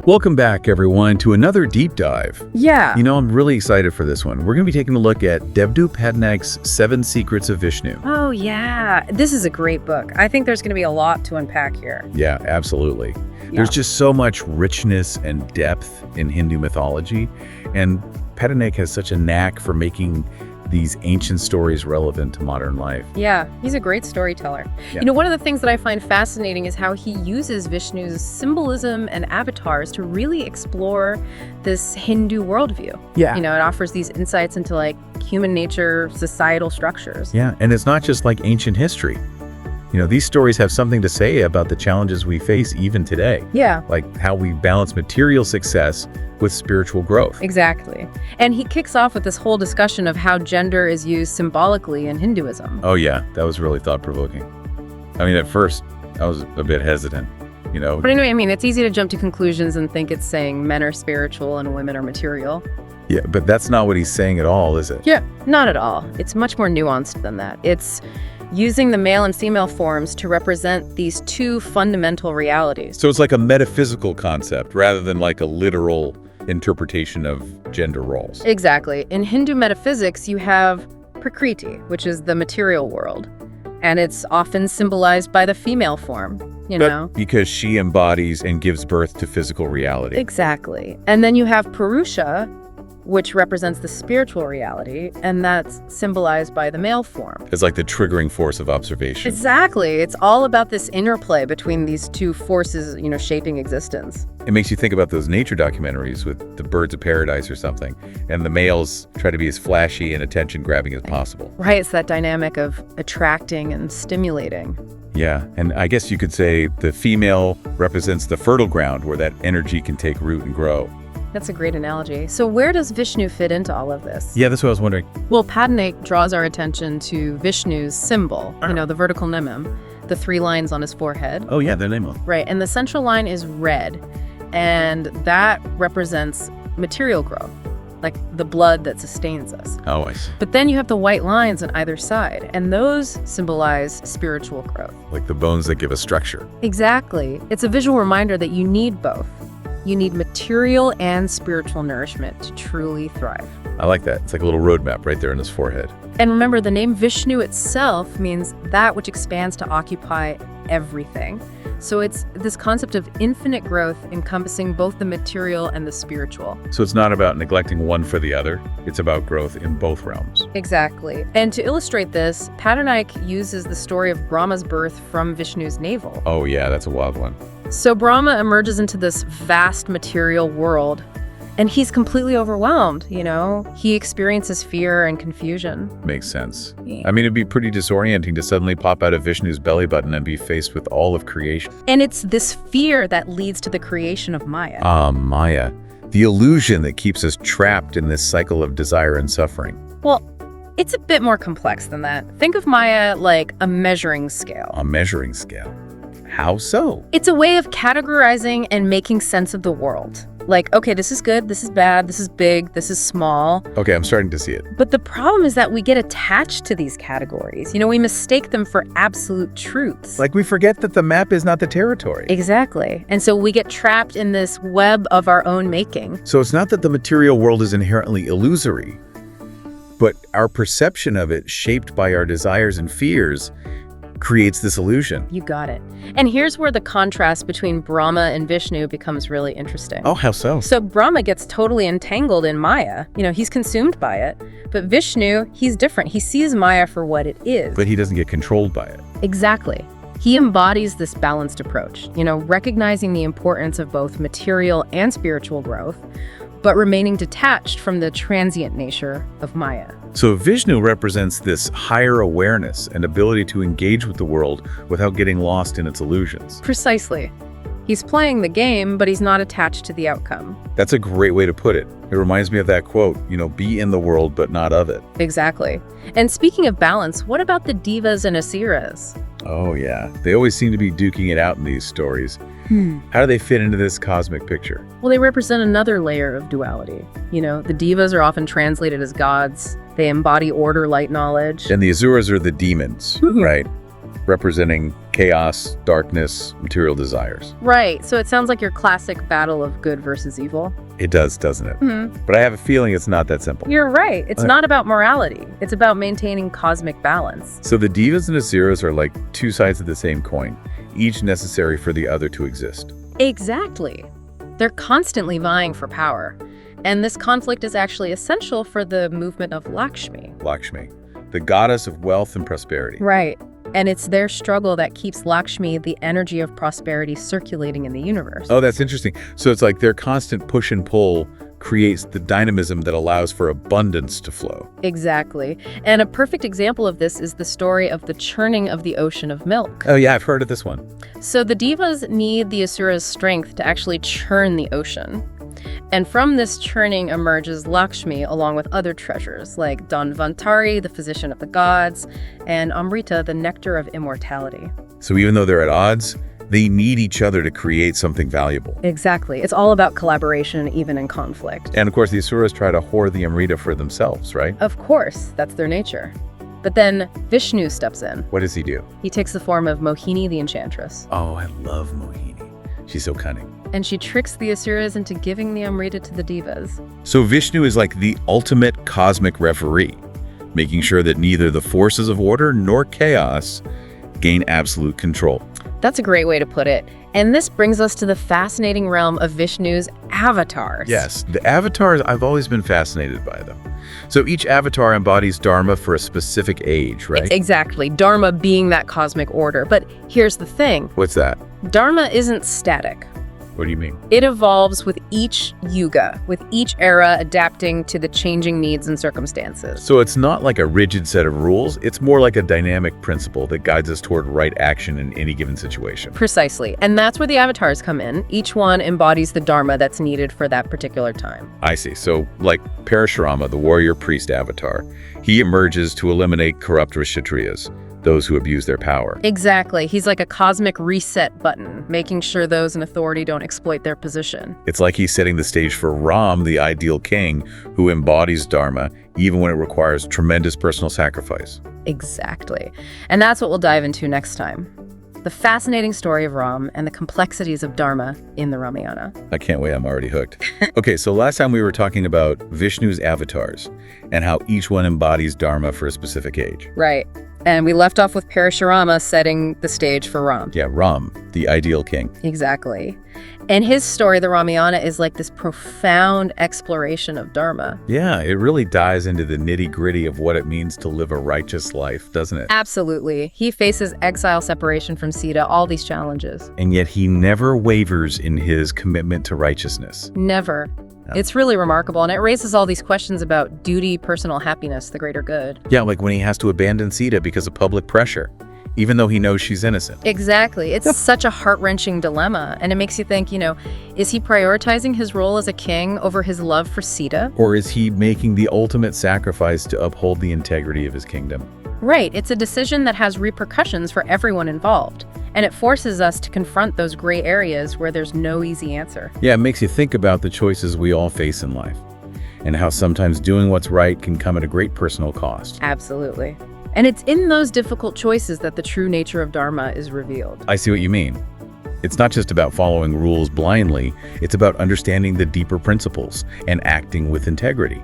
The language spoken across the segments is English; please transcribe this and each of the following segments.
Welcome back, everyone, to another deep dive. Yeah. I'm really excited for this one. We're going to be taking a look at Devdutt Pattanaik's 7 Secrets of Vishnu. Oh, yeah. This is a great book. I think there's going to be a lot to unpack here. Yeah, absolutely. There's just so much richness and depth in Hindu mythology, and Pattanaik has such a knack for making these ancient stories relevant to modern life. Yeah, he's a great storyteller. Yeah. One of the things that I find fascinating is how he uses Vishnu's symbolism and avatars to really explore this Hindu worldview. Yeah. It offers these insights into human nature, societal structures. Yeah, and it's not just like ancient history. These stories have something to say about the challenges we face even today. Yeah. Like how we balance material success with spiritual growth. Exactly. And he kicks off with this whole discussion of how gender is used symbolically in Hinduism. Oh yeah, that was really thought-provoking. At first, I was a bit hesitant, But anyway, it's easy to jump to conclusions and think it's saying men are spiritual and women are material. Yeah, but that's not what he's saying at all, is it? Yeah, not at all. It's much more nuanced than that. It's using the male and female forms to represent these two fundamental realities. So it's like a metaphysical concept rather than like a literal interpretation of gender roles. Exactly. In Hindu metaphysics, you have Prakriti, which is the material world, and it's often symbolized by the female form, Because she embodies and gives birth to physical reality. Exactly. And then you have Purusha, which represents the spiritual reality, and that's symbolized by the male form. It's like the triggering force of observation. Exactly. It's all about this interplay between these two forces, shaping existence. It makes you think about those nature documentaries with the birds of paradise or something, and the males try to be as flashy and attention-grabbing as possible. Right, it's that dynamic of attracting and stimulating. Yeah, and I guess you could say the female represents the fertile ground where that energy can take root and grow. That's a great analogy. So where does Vishnu fit into all of this? Yeah, that's what I was wondering. Well, Pattanaik draws our attention to Vishnu's symbol, the vertical nemim, the 3 lines on his forehead. Oh yeah, the name. Right, and the central line is red, and that represents material growth, like the blood that sustains us. Oh, I see. But then you have the white lines on either side, and those symbolize spiritual growth. Like the bones that give us structure. Exactly. It's a visual reminder that you need both. You need material and spiritual nourishment to truly thrive. I like that. It's like a little roadmap right there in his forehead. And remember, the name Vishnu itself means that which expands to occupy everything. So it's this concept of infinite growth encompassing both the material and the spiritual. So it's not about neglecting one for the other. It's about growth in both realms. Exactly. And to illustrate this, Pattanaik uses the story of Brahma's birth from Vishnu's navel. Oh yeah, that's a wild one. So Brahma emerges into this vast material world, and he's completely overwhelmed, He experiences fear and confusion. Makes sense. Yeah. It'd be pretty disorienting to suddenly pop out of Vishnu's belly button and be faced with all of creation. And it's this fear that leads to the creation of Maya. Maya. The illusion that keeps us trapped in this cycle of desire and suffering. Well, it's a bit more complex than that. Think of Maya like a measuring scale. A measuring scale? How so? It's a way of categorizing and making sense of the world. Like, okay, this is good, this is bad, this is big, this is small. Okay, I'm starting to see it. But the problem is that we get attached to these categories. We mistake them for absolute truths. Like we forget that the map is not the territory. Exactly. And so we get trapped in this web of our own making. So it's not that the material world is inherently illusory, but our perception of it, shaped by our desires and fears, creates this illusion. You got it. And here's where the contrast between Brahma and Vishnu becomes really interesting. Oh, how so? So Brahma gets totally entangled in Maya. He's consumed by it. But Vishnu, he's different. He sees Maya for what it is. But he doesn't get controlled by it. Exactly. He embodies this balanced approach, recognizing the importance of both material and spiritual growth, but remaining detached from the transient nature of Maya. So Vishnu represents this higher awareness and ability to engage with the world without getting lost in its illusions. Precisely. He's playing the game, but he's not attached to the outcome. That's a great way to put it. It reminds me of that quote, be in the world, but not of it. Exactly. And speaking of balance, what about the Devas and Asuras? Oh yeah, they always seem to be duking it out in these stories. How do they fit into this cosmic picture? Well, they represent another layer of duality. The Devas are often translated as gods. They embody order, light, knowledge. And the Asuras are the demons, right? representing chaos, darkness, material desires. Right, so it sounds like your classic battle of good versus evil. It does, doesn't it? Mm-hmm. But I have a feeling it's not that simple. You're right. It's not about morality. It's about maintaining cosmic balance. So the Devas and Asuras are like two sides of the same coin, each necessary for the other to exist. Exactly. They're constantly vying for power. And this conflict is actually essential for the movement of Lakshmi. Lakshmi, the goddess of wealth and prosperity. Right. And it's their struggle that keeps Lakshmi, the energy of prosperity, circulating in the universe. Oh, that's interesting. So it's like their constant push and pull creates the dynamism that allows for abundance to flow. Exactly. And a perfect example of this is the story of the churning of the ocean of milk. Oh yeah, I've heard of this one. So the Devas need the Asuras' strength to actually churn the ocean. And from this churning emerges Lakshmi along with other treasures like Dhanvantari, the physician of the gods, and Amrita, the nectar of immortality. So even though they're at odds, they need each other to create something valuable. Exactly. It's all about collaboration, even in conflict. And of course, the Asuras try to hoard the Amrita for themselves, right? Of course, that's their nature. But then Vishnu steps in. What does he do? He takes the form of Mohini the Enchantress. Oh, I love Mohini. She's so cunning. And she tricks the Asuras into giving the Amrita to the Devas. So Vishnu is like the ultimate cosmic referee, making sure that neither the forces of order nor chaos gain absolute control. That's a great way to put it. And this brings us to the fascinating realm of Vishnu's avatars. Yes, the avatars, I've always been fascinated by them. So each avatar embodies Dharma for a specific age, right? Exactly. Dharma being that cosmic order. But here's the thing. What's that? Dharma isn't static. What do you mean? It evolves with each yuga, with each era adapting to the changing needs and circumstances. So it's not like a rigid set of rules, it's more like a dynamic principle that guides us toward right action in any given situation. Precisely. And that's where the avatars come in. Each one embodies the Dharma that's needed for that particular time. I see. So like Parashurama, the warrior priest avatar, he emerges to eliminate corrupt Kshatriyas, those who abuse their power. Exactly. He's like a cosmic reset button, making sure those in authority don't exploit their position. It's like he's setting the stage for Ram, the ideal king, who embodies Dharma, even when it requires tremendous personal sacrifice. Exactly. And that's what we'll dive into next time. The fascinating story of Ram and the complexities of Dharma in the Ramayana. I can't wait, I'm already hooked. Okay, so last time we were talking about Vishnu's avatars and how each one embodies Dharma for a specific age. Right. And we left off with Parashurama setting the stage for Ram. Yeah, Ram, the ideal king. Exactly. And his story, the Ramayana, is like this profound exploration of Dharma. Yeah, it really dives into the nitty-gritty of what it means to live a righteous life, doesn't it? Absolutely. He faces exile, separation from Sita, all these challenges. And yet he never wavers in his commitment to righteousness. Never. Yeah. It's really remarkable, and it raises all these questions about duty, personal happiness, the greater good. Yeah, like when he has to abandon Sita because of public pressure, even though he knows she's innocent. Exactly. It's such a heart-wrenching dilemma, and it makes you think, is he prioritizing his role as a king over his love for Sita? Or is he making the ultimate sacrifice to uphold the integrity of his kingdom? Right. It's a decision that has repercussions for everyone involved. And it forces us to confront those gray areas where there's no easy answer. Yeah, it makes you think about the choices we all face in life and how sometimes doing what's right can come at a great personal cost. Absolutely. And it's in those difficult choices that the true nature of Dharma is revealed. I see what you mean. It's not just about following rules blindly, it's about understanding the deeper principles and acting with integrity,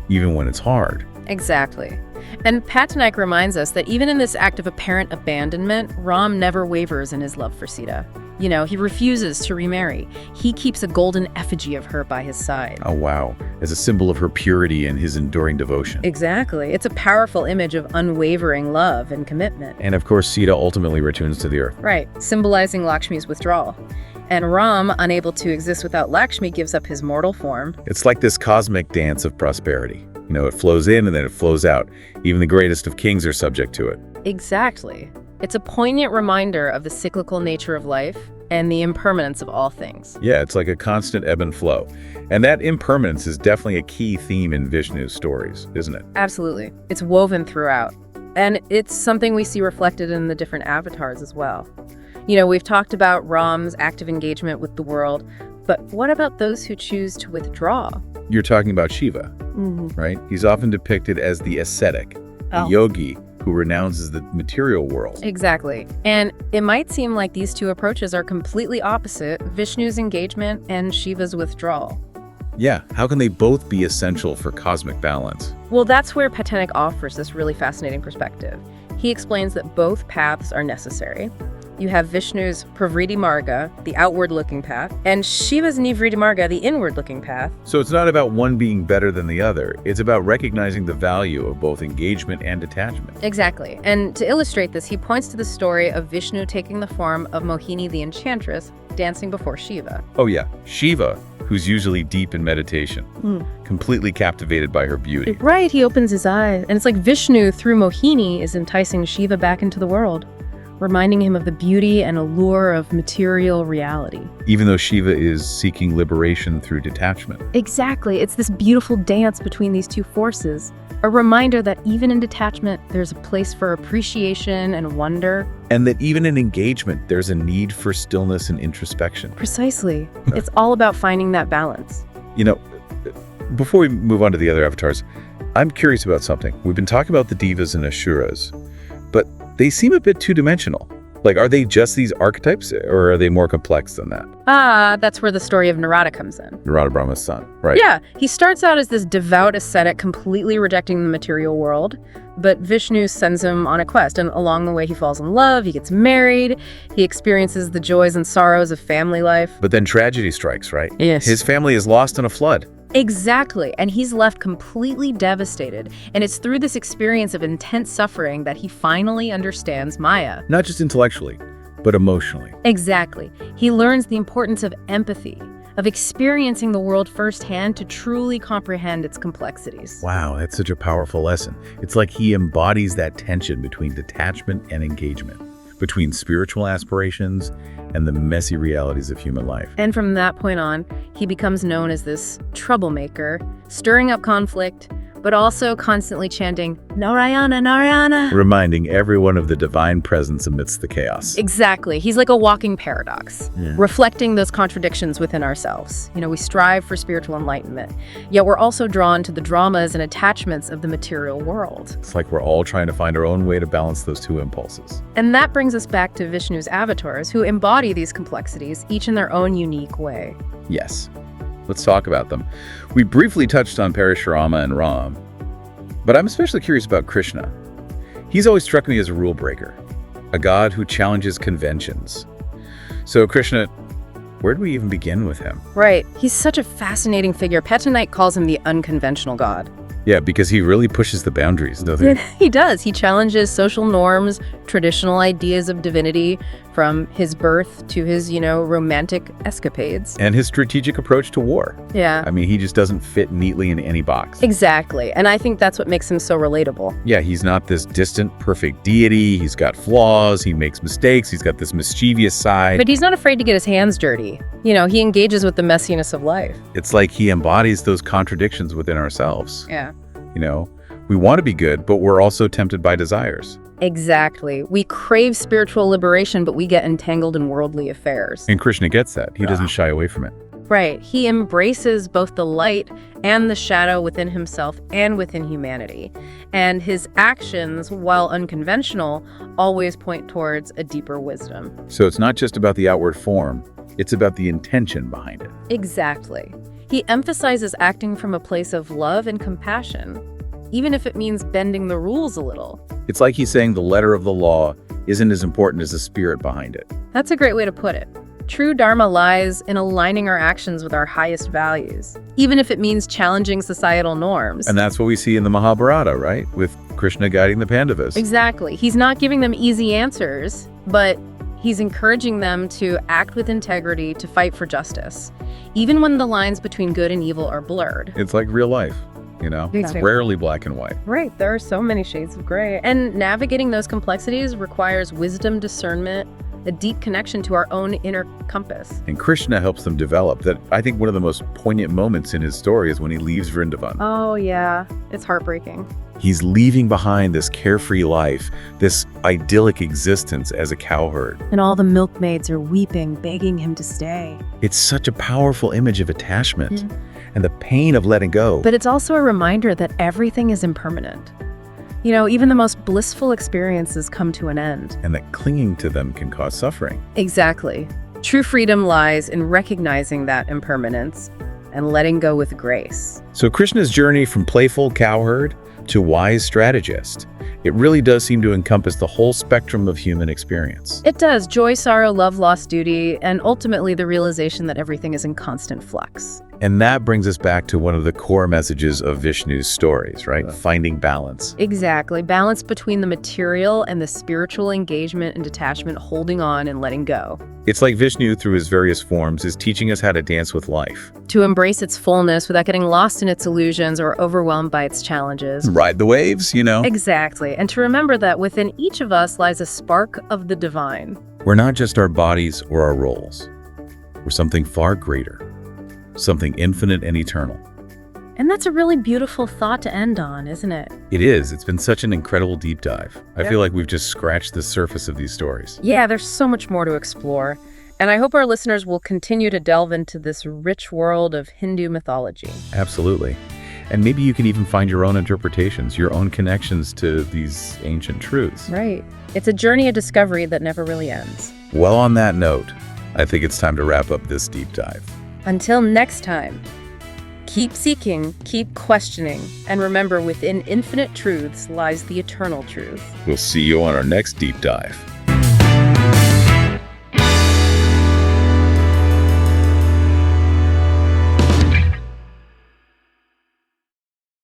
even when it's hard. Exactly. And Pattanaik reminds us that even in this act of apparent abandonment, Ram never wavers in his love for Sita. He refuses to remarry. He keeps a golden effigy of her by his side. Oh, wow. As a symbol of her purity and his enduring devotion. Exactly. It's a powerful image of unwavering love and commitment. And of course, Sita ultimately returns to the earth. Right, symbolizing Lakshmi's withdrawal. And Ram, unable to exist without Lakshmi, gives up his mortal form. It's like this cosmic dance of prosperity. It flows in and then it flows out. Even the greatest of kings are subject to it. Exactly. It's a poignant reminder of the cyclical nature of life and the impermanence of all things. Yeah, it's like a constant ebb and flow. And that impermanence is definitely a key theme in Vishnu's stories, isn't it? Absolutely. It's woven throughout. And it's something we see reflected in the different avatars as well. We've talked about Ram's active engagement with the world, but what about those who choose to withdraw? You're talking about Shiva, right? He's often depicted as the ascetic, the yogi, who renounces the material world. Exactly. And it might seem like these two approaches are completely opposite, Vishnu's engagement and Shiva's withdrawal. Yeah, how can they both be essential for cosmic balance? Well, that's where Pattanaik offers this really fascinating perspective. He explains that both paths are necessary. You have Vishnu's Pravriti Marga, the outward-looking path, and Shiva's Nivriti Marga, the inward-looking path. So it's not about one being better than the other. It's about recognizing the value of both engagement and detachment. Exactly. And to illustrate this, he points to the story of Vishnu taking the form of Mohini the Enchantress, dancing before Shiva. Oh yeah, Shiva, who's usually deep in meditation, completely captivated by her beauty. Right, he opens his eyes, and it's like Vishnu, through Mohini, is enticing Shiva back into the world, reminding him of the beauty and allure of material reality. Even though Shiva is seeking liberation through detachment. Exactly. It's this beautiful dance between these two forces, a reminder that even in detachment, there's a place for appreciation and wonder. And that even in engagement, there's a need for stillness and introspection. Precisely. It's all about finding that balance. You know, before we move on to the other avatars, I'm curious about something. We've been talking about the Devas and Asuras, but they seem a bit two-dimensional. Like, are they just these archetypes, or are they more complex than that? That's where the story of Narada comes in. Narada Brahma's son, right? Yeah, he starts out as this devout ascetic, completely rejecting the material world, but Vishnu sends him on a quest, and along the way he falls in love, he gets married, he experiences the joys and sorrows of family life. But then tragedy strikes, right? Yes. His family is lost in a flood. Exactly, and he's left completely devastated, and it's through this experience of intense suffering that he finally understands Maya. Not just intellectually, but emotionally. Exactly. He learns the importance of empathy, of experiencing the world firsthand to truly comprehend its complexities. Wow, that's such a powerful lesson. It's like he embodies that tension between detachment and engagement, between spiritual aspirations and the messy realities of human life. And from that point on, he becomes known as this troublemaker, stirring up conflict, but also constantly chanting, Narayana, Narayana. Reminding everyone of the divine presence amidst the chaos. Exactly. He's like a walking paradox, reflecting those contradictions within ourselves. You know, we strive for spiritual enlightenment, yet we're also drawn to the dramas and attachments of the material world. It's like we're all trying to find our own way to balance those two impulses. And that brings us back to Vishnu's avatars, who embody these complexities, each in their own unique way. Yes. Let's talk about them. We briefly touched on Parashurama and Ram, but I'm especially curious about Krishna. He's always struck me as a rule breaker, a god who challenges conventions. So Krishna, where do we even begin with him? Right. He's such a fascinating figure. Pattanaik calls him the unconventional god. Yeah, because he really pushes the boundaries, doesn't he? He does. He challenges social norms, traditional ideas of divinity, from his birth to his, romantic escapades. And his strategic approach to war. Yeah. I mean, he just doesn't fit neatly in any box. Exactly. And I think that's what makes him so relatable. Yeah, he's not this distant, perfect deity. He's got flaws. He makes mistakes. He's got this mischievous side. But he's not afraid to get his hands dirty. He engages with the messiness of life. It's like he embodies those contradictions within ourselves. Yeah. We want to be good, but we're also tempted by desires. Exactly. We crave spiritual liberation, but we get entangled in worldly affairs. And Krishna gets that. He doesn't shy away from it. Right. He embraces both the light and the shadow within himself and within humanity. And his actions, while unconventional, always point towards a deeper wisdom. So it's not just about the outward form, it's about the intention behind it. Exactly. He emphasizes acting from a place of love and compassion, even if it means bending the rules a little. It's like he's saying the letter of the law isn't as important as the spirit behind it. That's a great way to put it. True Dharma lies in aligning our actions with our highest values, even if it means challenging societal norms. And that's what we see in the Mahabharata, right? With Krishna guiding the Pandavas. Exactly. He's not giving them easy answers, but he's encouraging them to act with integrity, to fight for justice, even when the lines between good and evil are blurred. It's like real life, It's rarely black and white. Right. There are so many shades of gray. And navigating those complexities requires wisdom, discernment, a deep connection to our own inner compass. And Krishna helps them develop that. I think one of the most poignant moments in his story is when he leaves Vrindavan. Oh, yeah. It's heartbreaking. He's leaving behind this carefree life, this idyllic existence as a cowherd. And all the milkmaids are weeping, begging him to stay. It's such a powerful image of attachment and the pain of letting go. But it's also a reminder that everything is impermanent. Even the most blissful experiences come to an end. And that clinging to them can cause suffering. Exactly. True freedom lies in recognizing that impermanence and letting go with grace. So Krishna's journey from playful cowherd to wise strategist, it really does seem to encompass the whole spectrum of human experience. It does. Joy, sorrow, love, loss, duty, and ultimately the realization that everything is in constant flux. And that brings us back to one of the core messages of Vishnu's stories, right? Finding balance. Exactly. Balance between the material and the spiritual engagement and detachment, holding on and letting go. It's like Vishnu, through his various forms, is teaching us how to dance with life. To embrace its fullness without getting lost in its illusions or overwhelmed by its challenges. Ride the waves, Exactly. And to remember that within each of us lies a spark of the divine. We're not just our bodies or our roles. We're something far greater. Something infinite and eternal. And that's a really beautiful thought to end on, isn't it? It is. It's been such an incredible deep dive. I Yep. feel like we've just scratched the surface of these stories. Yeah, there's so much more to explore. And I hope our listeners will continue to delve into this rich world of Hindu mythology. Absolutely. And maybe you can even find your own interpretations, your own connections to these ancient truths. Right. It's a journey of discovery that never really ends. Well, on that note, I think it's time to wrap up this deep dive. Until next time, keep seeking, keep questioning, and remember within infinite truths lies the eternal truth. We'll see you on our next deep dive.